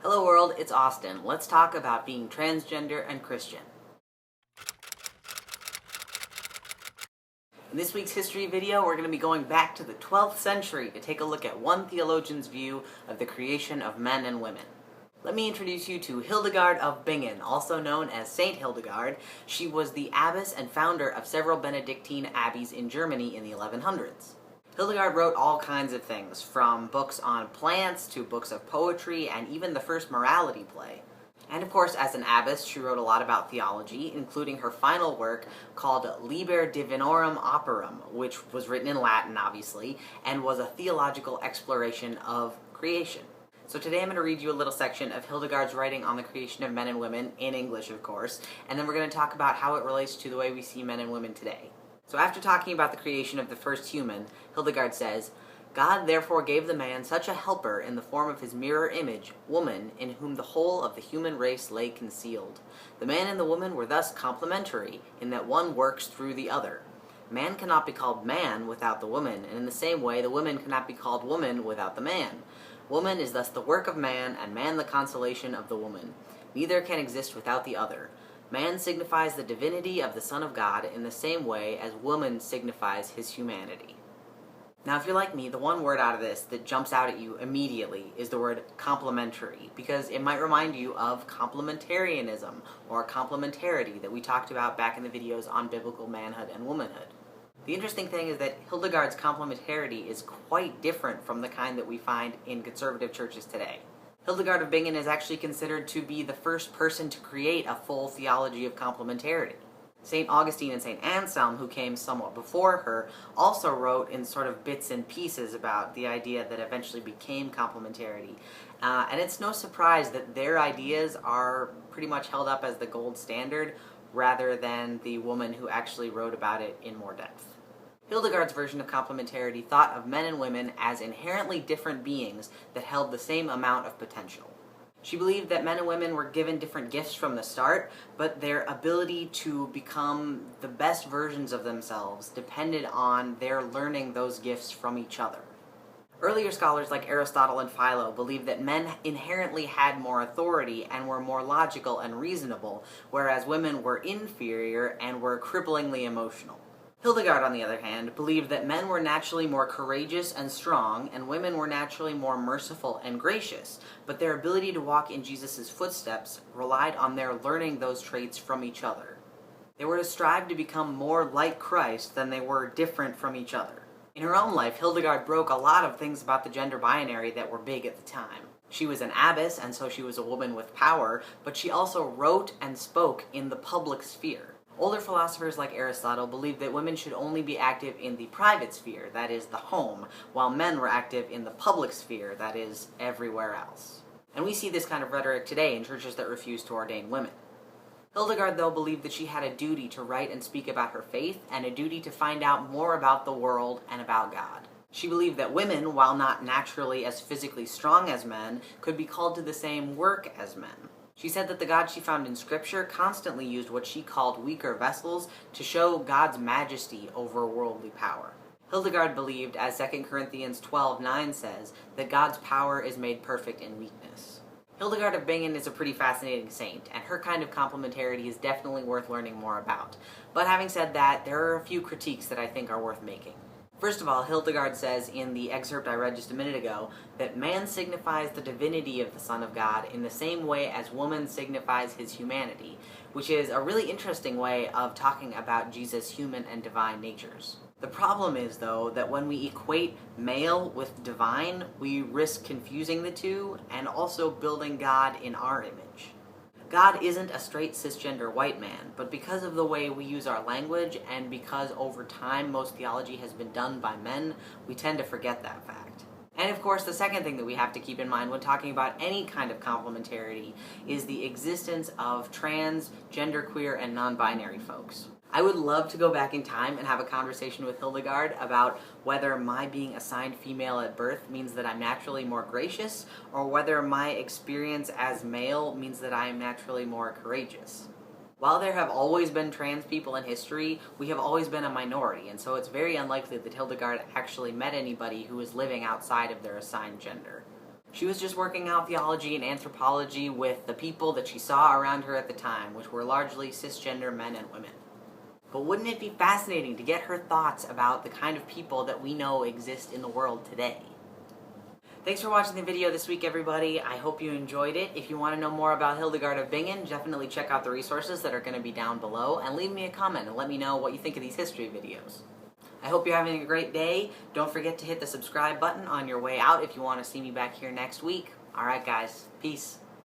Hello world, it's Austin. Let's talk about being transgender and Christian. In this week's history video, we're going to be going back to the 12th century to take a look at one theologian's view of the creation of men and women. Let me introduce you to Hildegard of Bingen, also known as Saint Hildegard. She was the abbess and founder of several Benedictine abbeys in Germany in the 1100s. Hildegard wrote all kinds of things, from books on plants to books of poetry and even the first morality play. And of course, as an abbess, she wrote a lot about theology, including her final work called Liber Divinorum Operum, which was written in Latin, obviously, and was a theological exploration of creation. So today I'm going to read you a little section of Hildegard's writing on the creation of men and women, in English of course, and then we're going to talk about how it relates to the way we see men and women today. So after talking about the creation of the first human, Hildegard says, "God therefore gave the man such a helper in the form of his mirror image, woman, in whom the whole of the human race lay concealed. The man and the woman were thus complementary, in that one works through the other. Man cannot be called man without the woman, and in the same way the woman cannot be called woman without the man. Woman is thus the work of man, and man the consolation of the woman. Neither can exist without the other. Man signifies the divinity of the Son of God in the same way as woman signifies his humanity." Now, if you're like me, the one word out of this that jumps out at you immediately is the word complementary, because it might remind you of complementarianism, or complementarity that we talked about back in the videos on biblical manhood and womanhood. The interesting thing is that Hildegard's complementarity is quite different from the kind that we find in conservative churches today. Hildegard of Bingen is actually considered to be the first person to create a full theology of complementarity. St. Augustine and St. Anselm, who came somewhat before her, also wrote in sort of bits and pieces about the idea that eventually became complementarity. And it's no surprise that their ideas are pretty much held up as the gold standard, rather than the woman who actually wrote about it in more depth. Hildegard's version of complementarity thought of men and women as inherently different beings that held the same amount of potential. She believed that men and women were given different gifts from the start, but their ability to become the best versions of themselves depended on their learning those gifts from each other. Earlier scholars like Aristotle and Philo believed that men inherently had more authority and were more logical and reasonable, whereas women were inferior and were cripplingly emotional. Hildegard, on the other hand, believed that men were naturally more courageous and strong, and women were naturally more merciful and gracious, but their ability to walk in Jesus' footsteps relied on their learning those traits from each other. They were to strive to become more like Christ than they were different from each other. In her own life, Hildegard broke a lot of things about the gender binary that were big at the time. She was an abbess, and so she was a woman with power, but she also wrote and spoke in the public sphere. Older philosophers like Aristotle believed that women should only be active in the private sphere, that is, the home, while men were active in the public sphere, that is, everywhere else. And we see this kind of rhetoric today in churches that refuse to ordain women. Hildegard, though, believed that she had a duty to write and speak about her faith, and a duty to find out more about the world and about God. She believed that women, while not naturally as physically strong as men, could be called to the same work as men. She said that the God she found in Scripture constantly used what she called weaker vessels to show God's majesty over worldly power. Hildegard believed, as 2 Corinthians 12:9 says, that God's power is made perfect in weakness. Hildegard of Bingen is a pretty fascinating saint, and her kind of complementarity is definitely worth learning more about. But having said that, there are a few critiques that I think are worth making. First of all, Hildegard says in the excerpt I read just a minute ago that man signifies the divinity of the Son of God in the same way as woman signifies his humanity, which is a really interesting way of talking about Jesus' human and divine natures. The problem is, though, that when we equate male with divine, we risk confusing the two and also building God in our image. God isn't a straight cisgender white man, but because of the way we use our language and because over time most theology has been done by men, we tend to forget that fact. And of course, the second thing that we have to keep in mind when talking about any kind of complementarity is the existence of trans, genderqueer, and non-binary folks. I would love to go back in time and have a conversation with Hildegard about whether my being assigned female at birth means that I'm naturally more gracious, or whether my experience as male means that I am naturally more courageous. While there have always been trans people in history, we have always been a minority, and so it's very unlikely that Hildegard actually met anybody who was living outside of their assigned gender. She was just working out theology and anthropology with the people that she saw around her at the time, which were largely cisgender men and women. But wouldn't it be fascinating to get her thoughts about the kind of people that we know exist in the world today? Thanks for watching the video this week, everybody. I hope you enjoyed it. If you want to know more about Hildegard of Bingen, definitely check out the resources that are going to be down below, and leave me a comment and let me know what you think of these history videos. I hope you're having a great day. Don't forget to hit the subscribe button on your way out if you want to see me back here next week. Alright guys, peace.